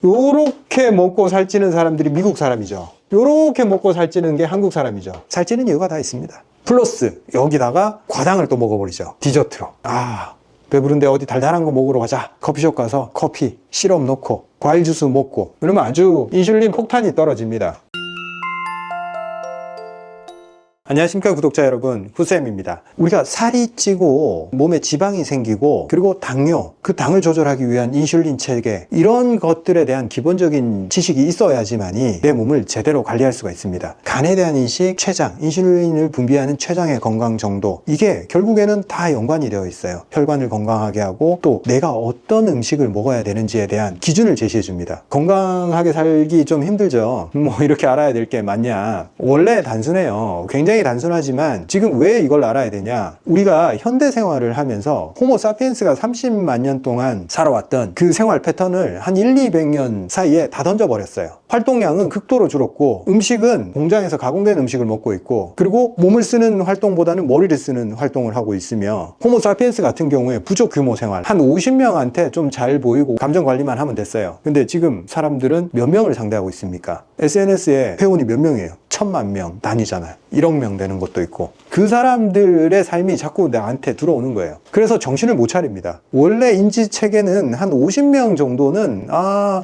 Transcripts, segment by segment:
요렇게 먹고 살찌는 사람들이 미국 사람이죠. 요렇게 먹고 살찌는 게 한국 사람이죠. 살찌는 이유가 다 있습니다. 플러스 여기다가 과당을 또 먹어버리죠. 디저트로. 배부른데 어디 달달한 거 먹으러 가자. 커피숍 가서 커피, 시럽 넣고 과일 주스 먹고 그러면 아주 인슐린 폭탄이 떨어집니다. 안녕하십니까 구독자 여러분, 후쌤입니다. 우리가 살이 찌고 몸에 지방이 생기고 그리고 당뇨, 그 당을 조절하기 위한 인슐린 체계, 이런 것들에 대한 기본적인 지식이 있어야지만이 내 몸을 제대로 관리할 수가 있습니다. 간에 대한 인식, 췌장, 인슐린을 분비하는 췌장의 건강 정도, 이게 결국에는 다 연관이 되어 있어요. 혈관을 건강하게 하고 또 내가 어떤 음식을 먹어야 되는지에 대한 기준을 제시해 줍니다. 건강하게 살기 좀 힘들죠. 이렇게 알아야 될 게 많냐. 원래 단순해요. 굉장히 단순하지만 지금 왜 이걸 알아야 되냐. 우리가 현대 생활을 하면서 호모 사피엔스가 30만 년 동안 살아왔던 그 생활 패턴을 한 200년 사이에 다 던져버렸어요. 활동량은 극도로 줄었고 음식은 공장에서 가공된 음식을 먹고 있고 그리고 몸을 쓰는 활동보다는 머리를 쓰는 활동을 하고 있으며, 호모 사피엔스 같은 경우에 부족 규모 생활, 한 50명한테 좀 잘 보이고 감정 관리만 하면 됐어요. 근데 지금 사람들은 몇 명을 상대하고 있습니까? SNS에 회원이 몇 명이에요? 1000만 명 단위잖아요. 1억 명 되는 것도 있고. 그 사람들의 삶이 자꾸 나한테 들어오는 거예요. 그래서 정신을 못 차립니다. 원래 인지체계는 한 50명 정도는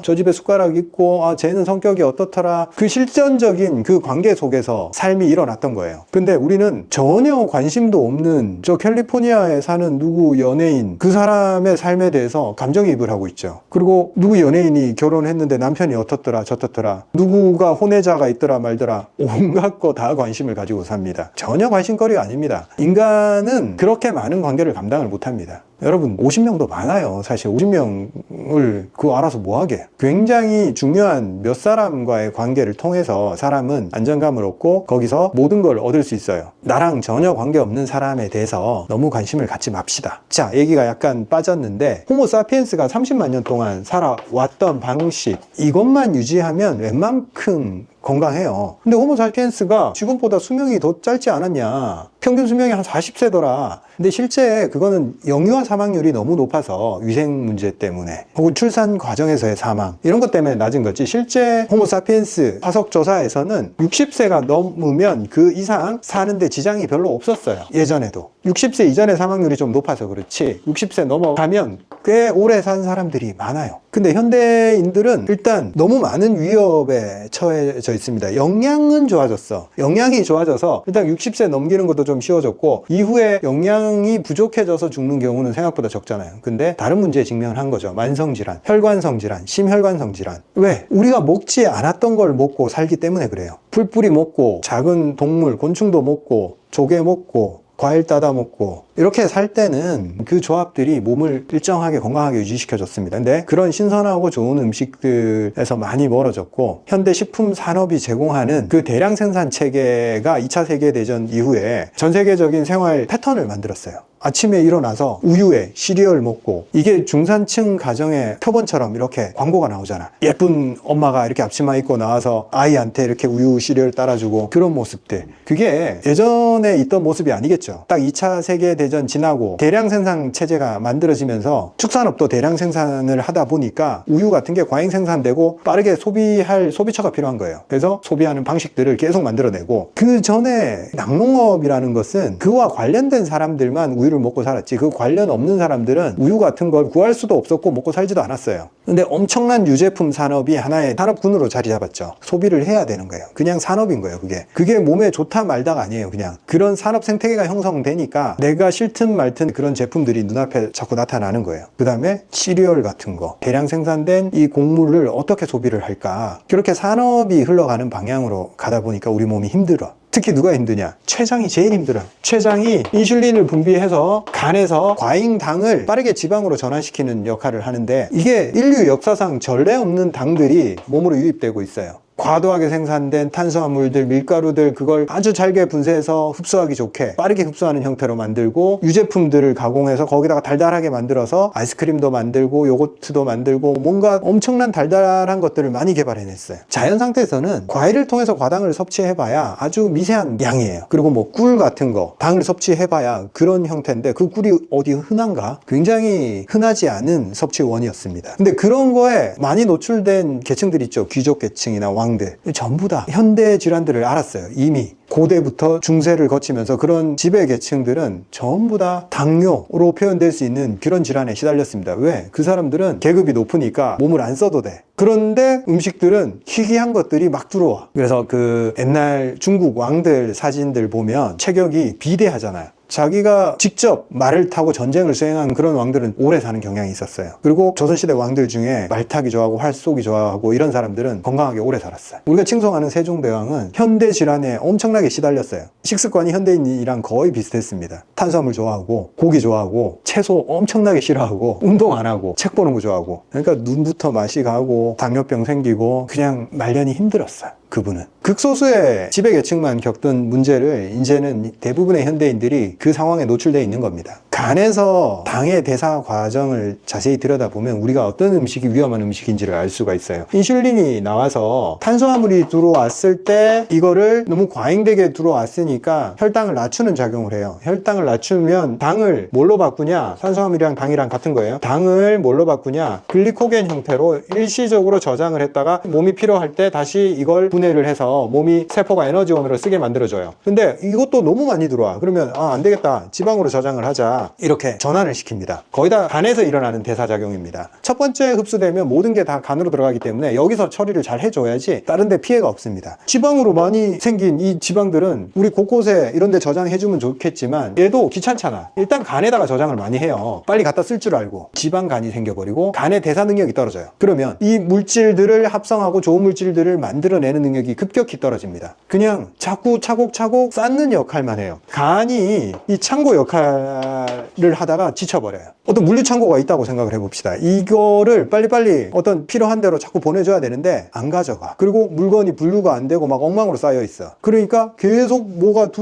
저 집에 숟가락 있고 쟤는 성격이 어떻더라, 그 실전적인 그 관계 속에서 삶이 일어났던 거예요. 근데 우리는 전혀 관심도 없는 저 캘리포니아에 사는 누구 연예인, 그 사람의 삶에 대해서 감정이입을 하고 있죠. 그리고 누구 연예인이 결혼했는데 남편이 어떻더라 저떻더라, 누구가 혼외자가 있더라 말더라, 온갖 거 다 관심을 가지고 삽니다. 전혀 관심거리가 아닙니다. 인간은 그렇게 많은 관계를 감당을 못합니다. 여러분, 50명도 많아요. 사실 50명을 그거 알아서 뭐하게. 굉장히 중요한 몇 사람과의 관계를 통해서 사람은 안정감을 얻고 거기서 모든 걸 얻을 수 있어요. 나랑 전혀 관계없는 사람에 대해서 너무 관심을 갖지 맙시다. 자, 얘기가 약간 빠졌는데, 호모 사피엔스가 30만 년 동안 살아왔던 방식, 이것만 유지하면 웬만큼 건강해요. 근데 호모 사피엔스가 지금보다 수명이 더 짧지 않았냐. 평균 수명이 한 40세더라. 근데 실제 그거는 영유아 사망률이 너무 높아서 위생 문제 때문에, 혹은 출산 과정에서의 사망, 이런 것 때문에 낮은 거지, 실제 호모 사피엔스 화석 조사에서는 60세가 넘으면 그 이상 사는데 지장이 별로 없었어요. 예전에도 60세 이전의 사망률이 좀 높아서 그렇지 60세 넘어가면 꽤 오래 산 사람들이 많아요. 근데 현대인들은 일단 너무 많은 위협에 처해져 있습니다. 영양은 좋아졌어. 영양이 좋아져서 일단 60세 넘기는 것도 좀 쉬워졌고, 이후에 영양이 부족해져서 죽는 경우는 생각보다 적잖아요. 근데 다른 문제에 직면을 한 거죠. 만성질환, 혈관성 질환, 심혈관성 질환. 왜? 우리가 먹지 않았던 걸 먹고 살기 때문에 그래요. 풀뿌리 먹고 작은 동물, 곤충도 먹고 조개 먹고 과일 따다 먹고 이렇게 살 때는 그 조합들이 몸을 일정하게 건강하게 유지시켜줬습니다. 근데 그런 신선하고 좋은 음식들에서 많이 멀어졌고, 현대 식품 산업이 제공하는 그 대량 생산 체계가 2차 세계대전 이후에 전 세계적인 생활 패턴을 만들었어요. 아침에 일어나서 우유에 시리얼 먹고, 이게 중산층 가정의 표본처럼 이렇게 광고가 나오잖아. 예쁜 엄마가 이렇게 앞치마 입고 나와서 아이한테 이렇게 우유 시리얼 따라주고, 그런 모습들, 그게 예전에 있던 모습이 아니겠죠. 딱 2차 세계대전 지나고 대량 생산 체제가 만들어지면서 축산업도 대량 생산을 하다 보니까 우유 같은 게 과잉 생산되고 빠르게 소비할 소비처가 필요한 거예요. 그래서 소비하는 방식들을 계속 만들어내고, 그 전에 낙농업이라는 것은 그와 관련된 사람들만 우유를 먹고 살았지, 그 관련 없는 사람들은 우유 같은 걸 구할 수도 없었고 먹고 살지도 않았어요. 근데 엄청난 유제품 산업이 하나의 산업군으로 자리 잡았죠. 소비를 해야 되는 거예요. 그냥 산업인 거예요. 그게 몸에 좋다 말다가 아니에요. 그냥 그런 산업 생태계가 형성되니까 내가 싫든 말든 그런 제품들이 눈앞에 자꾸 나타나는 거예요. 그 다음에 시리얼 같은 거, 대량 생산된 이 곡물을 어떻게 소비를 할까, 그렇게 산업이 흘러가는 방향으로 가다 보니까 우리 몸이 힘들어. 특히 누가 힘드냐? 췌장이 제일 힘들어요. 췌장이 인슐린을 분비해서 간에서 과잉 당을 빠르게 지방으로 전환시키는 역할을 하는데, 이게 인류 역사상 전례 없는 당들이 몸으로 유입되고 있어요. 과도하게 생산된 탄수화물들, 밀가루들 그걸 아주 잘게 분쇄해서 흡수하기 좋게 빠르게 흡수하는 형태로 만들고 유제품들을 가공해서 거기다가 달달하게 만들어서 아이스크림도 만들고 요거트도 만들고 뭔가 엄청난 달달한 것들을 많이 개발해냈어요. 자연 상태에서는 과일을 통해서 과당을 섭취해봐야 아주 미세한 양이에요. 그리고 뭐 꿀 같은 거 당을 섭취해봐야 그런 형태인데 그 꿀이 어디 흔한가? 굉장히 흔하지 않은 섭취원이었습니다. 근데 그런 거에 많이 노출된 계층들 있죠. 귀족 계층이나 왕들 전부 다 현대 질환들을 알았어요. 이미 고대부터 중세를 거치면서 그런 지배 계층들은 전부 다 당뇨로 표현될 수 있는 그런 질환에 시달렸습니다. 왜? 그 사람들은 계급이 높으니까 몸을 안 써도 돼. 그런데 음식들은 희귀한 것들이 막 들어와. 그래서 그 옛날 중국 왕들 사진들 보면 체격이 비대하잖아요. 자기가 직접 말을 타고 전쟁을 수행한 그런 왕들은 오래 사는 경향이 있었어요. 그리고 조선시대 왕들 중에 말 타기 좋아하고 활 쏘기 좋아하고 이런 사람들은 건강하게 오래 살았어요. 우리가 칭송하는 세종대왕은 현대 질환에 엄청나게 시달렸어요. 식습관이 현대인이랑 거의 비슷했습니다. 탄수화물 좋아하고 고기 좋아하고 채소 엄청나게 싫어하고 운동 안 하고 책 보는 거 좋아하고 그러니까 눈부터 맛이 가고 당뇨병 생기고 그냥 말년이 힘들었어요. 그분은 극소수의 지배계층만 겪던 문제를 이제는 대부분의 현대인들이 그 상황에 노출되어 있는 겁니다. 간에서 당의 대사 과정을 자세히 들여다보면 우리가 어떤 음식이 위험한 음식인지를 알 수가 있어요. 인슐린이 나와서 탄수화물이 들어왔을 때 이거를 너무 과잉되게 들어왔으니까 혈당을 낮추는 작용을 해요. 혈당을 낮추면 당을 뭘로 바꾸냐? 탄수화물이랑 당이랑 같은 거예요. 당을 뭘로 바꾸냐? 글리코겐 형태로 일시적으로 저장을 했다가 몸이 필요할 때 다시 이걸 분해를 해서 몸이 세포가 에너지원으로 쓰게 만들어줘요. 근데 이것도 너무 많이 들어와. 그러면 안 되겠다. 지방으로 저장을 하자. 이렇게 전환을 시킵니다. 거의 다 간에서 일어나는 대사작용입니다. 첫 번째 흡수되면 모든 게 다 간으로 들어가기 때문에 여기서 처리를 잘 해줘야지 다른 데 피해가 없습니다. 지방으로 많이 생긴 이 지방들은 우리 곳곳에 이런 데 저장해주면 좋겠지만 얘도 귀찮잖아. 일단 간에다가 저장을 많이 해요. 빨리 갖다 쓸 줄 알고 지방간이 생겨버리고 간의 대사 능력이 떨어져요. 그러면 이 물질들을 합성하고 좋은 물질들을 만들어내는 능력이 급격히 떨어집니다. 그냥 자꾸 차곡차곡 쌓는 역할만 해요. 간이 이 창고 역할을 하다가 지쳐버려요. 어떤 물류창고가 있다고 생각을 해봅시다. 이거를 빨리빨리 어떤 필요한 대로 자꾸 보내줘야 되는데 안 가져가. 그리고 물건이 분류가 안 되고 막 엉망으로 쌓여 있어. 그러니까 계속 뭐가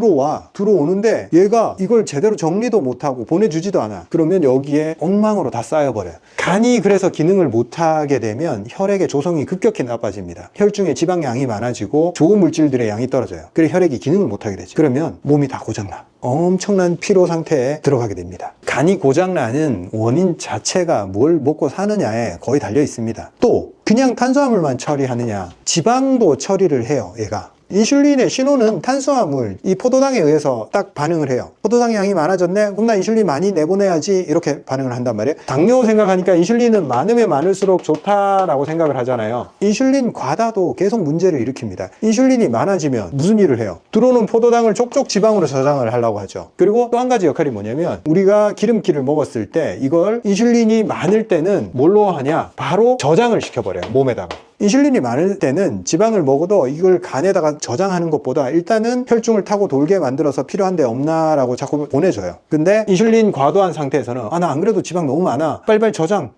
들어오는데 얘가 이걸 제대로 정리도 못하고 보내주지도 않아. 그러면 여기에 엉망으로 다 쌓여버려요. 간이 그래서 기능을 못하게 되면 혈액의 조성이 급격히 나빠집니다. 혈중에 지방량이 많아지고 좋은 물질들의 양이 떨어져요. 그래서 혈액이 기능을 못하게 되죠. 그러면 몸이 다 고장나. 엄청난 피로 상태에 들어가게 됩니다. 간이 고장나는 원인 자체가 뭘 먹고 사느냐에 거의 달려 있습니다. 또 그냥 탄수화물만 처리하느냐, 지방도 처리를 해요. 얘가 인슐린의 신호는 탄수화물, 이 포도당에 의해서 딱 반응을 해요. 포도당 양이 많아졌네? 그럼 나 인슐린 많이 내보내야지. 이렇게 반응을 한단 말이에요. 당뇨 생각하니까 인슐린은 많으면 많을수록 좋다라고 생각을 하잖아요. 인슐린 과다도 계속 문제를 일으킵니다. 인슐린이 많아지면 무슨 일을 해요? 들어오는 포도당을 쪽쪽 지방으로 저장을 하려고 하죠. 그리고 또 한 가지 역할이 뭐냐면 우리가 기름기를 먹었을 때 이걸 인슐린이 많을 때는 뭘로 하냐? 바로 저장을 시켜버려요. 몸에다가. 인슐린이 많을 때는 지방을 먹어도 이걸 간에다가 저장하는 것보다 일단은 혈중을 타고 돌게 만들어서 필요한데 없나라고 자꾸 보내줘요. 근데 인슐린 과도한 상태에서는 나 안 그래도 지방 너무 많아. 빨리빨리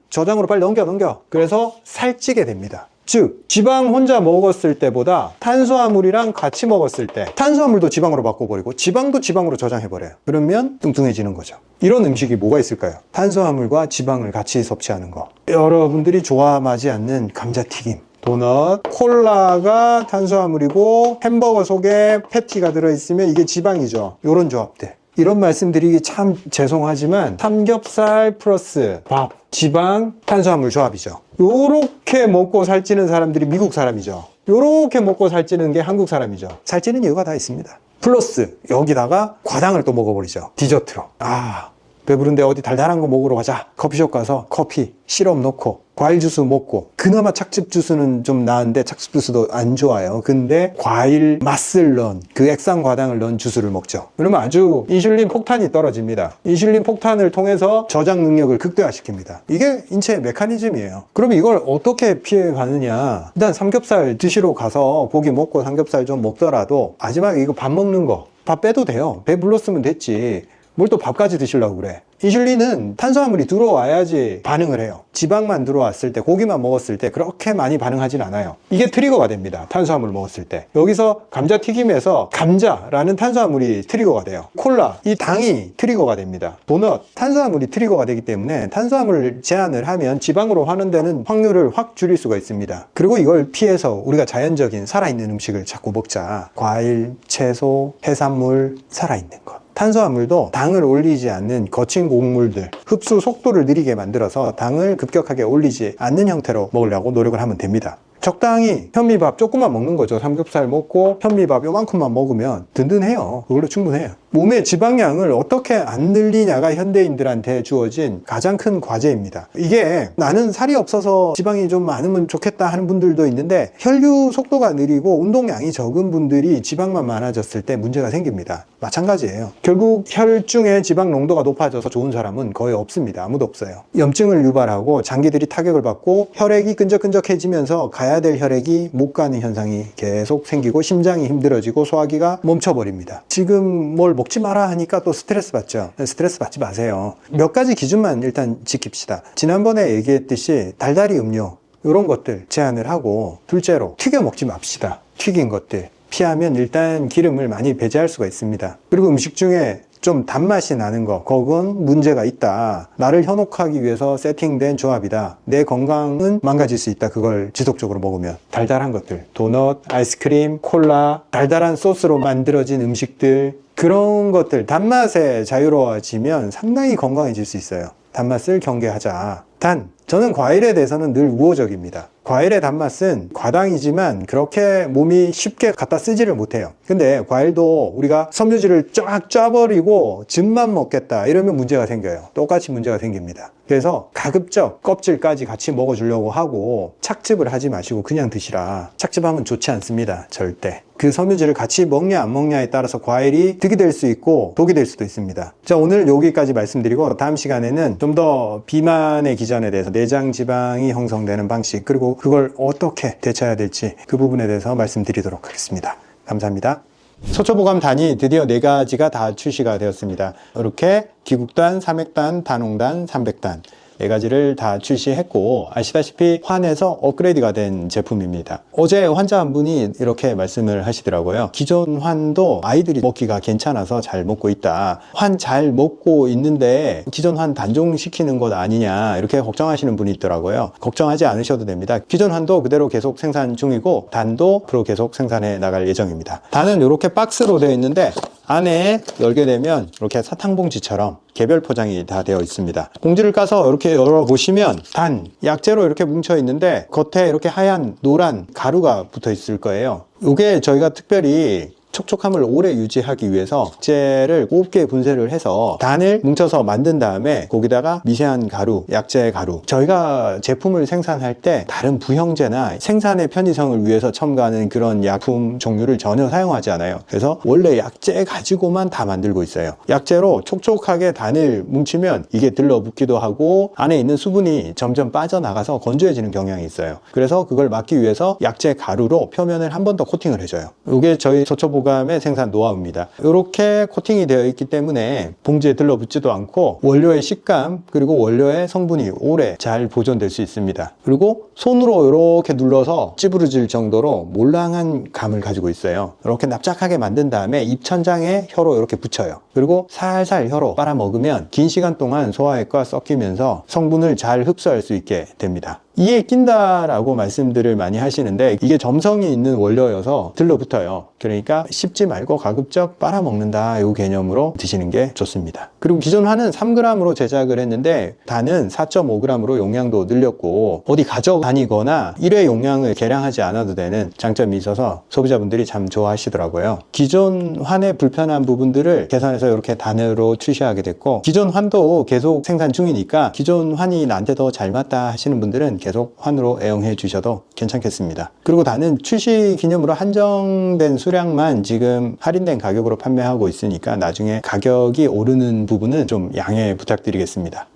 저장으로 빨리 넘겨. 그래서 살찌게 됩니다. 즉 지방 혼자 먹었을 때보다 탄수화물이랑 같이 먹었을 때 탄수화물도 지방으로 바꿔버리고 지방도 지방으로 저장해버려요. 그러면 뚱뚱해지는 거죠. 이런 음식이 뭐가 있을까요? 탄수화물과 지방을 같이 섭취하는 거. 여러분들이 좋아하지 않는 감자튀김, 도넛, 콜라가 탄수화물이고 햄버거 속에 패티가 들어있으면 이게 지방이죠. 이런 조합들. 이런 말씀드리기 참 죄송하지만 삼겹살 플러스 밥, 지방, 탄수화물 조합이죠. 요렇게 먹고 살찌는 사람들이 미국 사람이죠. 요렇게 먹고 살찌는 게 한국 사람이죠. 살찌는 이유가 다 있습니다. 플러스 여기다가 과당을 또 먹어버리죠. 디저트로. 배부른데 어디 달달한 거 먹으러 가자. 커피숍 가서 커피, 시럽 넣고 과일 주스 먹고, 그나마 착즙 주스는 좀 나은데 착즙 주스도 안 좋아요. 근데 과일 맛을 넣은 그 액상 과당을 넣은 주스를 먹죠. 그러면 아주 인슐린 폭탄이 떨어집니다. 인슐린 폭탄을 통해서 저장 능력을 극대화시킵니다. 이게 인체의 메커니즘이에요. 그러면 이걸 어떻게 피해가느냐? 일단 삼겹살 드시러 가서 고기 먹고 삼겹살 좀 먹더라도 마지막에 이거 밥 먹는 거, 밥 빼도 돼요. 배 불렀으면 됐지. 뭘 또 밥까지 드시려고 그래. 인슐린은 탄수화물이 들어와야지 반응을 해요. 지방만 들어왔을 때, 고기만 먹었을 때 그렇게 많이 반응하진 않아요. 이게 트리거가 됩니다. 탄수화물 먹었을 때. 여기서 감자튀김에서 감자라는 탄수화물이 트리거가 돼요. 콜라, 이 당이 트리거가 됩니다. 도넛, 탄수화물이 트리거가 되기 때문에 탄수화물 제한을 하면 지방으로 환원되는 확률을 확 줄일 수가 있습니다. 그리고 이걸 피해서 우리가 자연적인 살아있는 음식을 자꾸 먹자. 과일, 채소, 해산물, 살아있는 것. 탄수화물도 당을 올리지 않는 거친 곡물들, 흡수 속도를 느리게 만들어서 당을 급격하게 올리지 않는 형태로 먹으려고 노력을 하면 됩니다. 적당히 현미밥 조금만 먹는 거죠. 삼겹살 먹고 현미밥 요만큼만 먹으면 든든해요. 그걸로 충분해요. 몸의 지방량을 어떻게 안 늘리냐가 현대인들한테 주어진 가장 큰 과제입니다. 이게 나는 살이 없어서 지방이 좀 많으면 좋겠다 하는 분들도 있는데, 혈류 속도가 느리고 운동량이 적은 분들이 지방만 많아졌을 때 문제가 생깁니다. 마찬가지예요. 결국 혈중의 지방 농도가 높아져서 좋은 사람은 거의 없습니다. 아무도 없어요. 염증을 유발하고 장기들이 타격을 받고 혈액이 끈적끈적해지면서 가야 될 혈액이 못 가는 현상이 계속 생기고 심장이 힘들어지고 소화기가 멈춰버립니다. 지금 뭘 먹지 마라 하니까 또 스트레스 받죠. 스트레스 받지 마세요. 몇 가지 기준만 일단 지킵시다. 지난번에 얘기했듯이 달달이 음료 이런 것들 제한을 하고, 둘째로 튀겨 먹지 맙시다. 튀긴 것들 피하면 일단 기름을 많이 배제할 수가 있습니다. 그리고 음식 중에 좀 단맛이 나는 거, 그건 문제가 있다. 나를 현혹하기 위해서 세팅된 조합이다. 내 건강은 망가질 수 있다. 그걸 지속적으로 먹으면. 달달한 것들, 도넛, 아이스크림, 콜라, 달달한 소스로 만들어진 음식들, 그런 것들, 단맛에 자유로워지면 상당히 건강해질 수 있어요. 단맛을 경계하자. 저는 과일에 대해서는 늘 우호적입니다. 과일의 단맛은 과당이지만 그렇게 몸이 쉽게 갖다 쓰지를 못해요. 근데 과일도 우리가 섬유질을 쫙 짜버리고 즙만 먹겠다 이러면 문제가 생겨요. 똑같이 문제가 생깁니다. 그래서 가급적 껍질까지 같이 먹어주려고 하고, 착즙을 하지 마시고 그냥 드시라. 착즙하면 좋지 않습니다. 절대. 그 섬유질을 같이 먹냐 안 먹냐에 따라서 과일이 득이 될 수 있고 독이 될 수도 있습니다. 자, 오늘 여기까지 말씀드리고, 다음 시간에는 좀 더 비만의 기전에 대해서, 내장 지방이 형성되는 방식, 그리고 그걸 어떻게 대처해야 될지 그 부분에 대해서 말씀드리도록 하겠습니다. 감사합니다. 소초보감 단이 드디어 4가지가 다 출시가 되었습니다. 이렇게 기국단, 삼액단, 단홍단, 삼백단 4가지를 다 출시했고, 아시다시피 환에서 업그레이드가 된 제품입니다. 어제 환자 한 분이 이렇게 말씀을 하시더라고요. 기존 환도 아이들이 먹기가 괜찮아서 잘 먹고 있다. 환 잘 먹고 있는데 기존 환 단종시키는 것 아니냐, 이렇게 걱정하시는 분이 있더라고요. 걱정하지 않으셔도 됩니다. 기존 환도 그대로 계속 생산 중이고, 단도 앞으로 계속 생산해 나갈 예정입니다. 단은 이렇게 박스로 되어 있는데, 안에 열게 되면 이렇게 사탕봉지처럼 개별 포장이 다 되어 있습니다. 봉지를 까서 이렇게 열어보시면 단, 약재로 이렇게 뭉쳐 있는데 겉에 이렇게 하얀 노란 가루가 붙어 있을 거예요. 이게 저희가 특별히 촉촉함을 오래 유지하기 위해서 약재를 곱게 분쇄를 해서 단을 뭉쳐서 만든 다음에 거기다가 미세한 가루, 약재 가루, 저희가 제품을 생산할 때 다른 부형제나 생산의 편의성을 위해서 첨가하는 그런 약품 종류를 전혀 사용하지 않아요. 그래서 원래 약재 가지고만 다 만들고 있어요. 약재로 촉촉하게 단을 뭉치면 이게 들러붙기도 하고 안에 있는 수분이 점점 빠져나가서 건조해지는 경향이 있어요. 그래서 그걸 막기 위해서 약재 가루로 표면을 한 번 더 코팅을 해줘요. 이게 저희 소초보감의 생산 노하우입니다. 이렇게 코팅이 되어 있기 때문에 봉지에 들러붙지도 않고 원료의 식감, 그리고 원료의 성분이 오래 잘 보존될 수 있습니다. 그리고 손으로 이렇게 눌러서 찌부러질 정도로 몰랑한 감을 가지고 있어요. 이렇게 납작하게 만든 다음에 입천장에 혀로 이렇게 붙여요. 그리고 살살 혀로 빨아먹으면 긴 시간 동안 소화액과 섞이면서 성분을 잘 흡수할 수 있게 됩니다. 이에 낀다라고 말씀들을 많이 하시는데, 이게 점성이 있는 원료여서 들러붙어요. 그러니까 씹지 말고 가급적 빨아먹는다, 이 개념으로 드시는 게 좋습니다. 그리고 기존 환은 3g으로 제작을 했는데 단은 4.5g으로 용량도 늘렸고, 어디 가져다니거나 일회 용량을 계량하지 않아도 되는 장점이 있어서 소비자분들이 참 좋아하시더라고요. 기존 환의 불편한 부분들을 개선해서 이렇게 단으로 출시하게 됐고, 기존 환도 계속 생산 중이니까 기존 환이 나한테 더 잘 맞다 하시는 분들은 계속 환으로 애용해 주셔도 괜찮겠습니다. 그리고 단은 출시 기념으로 한정된 수량만 지금 할인된 가격으로 판매하고 있으니까 나중에 가격이 오르는 부분은 좀 양해 부탁드리겠습니다.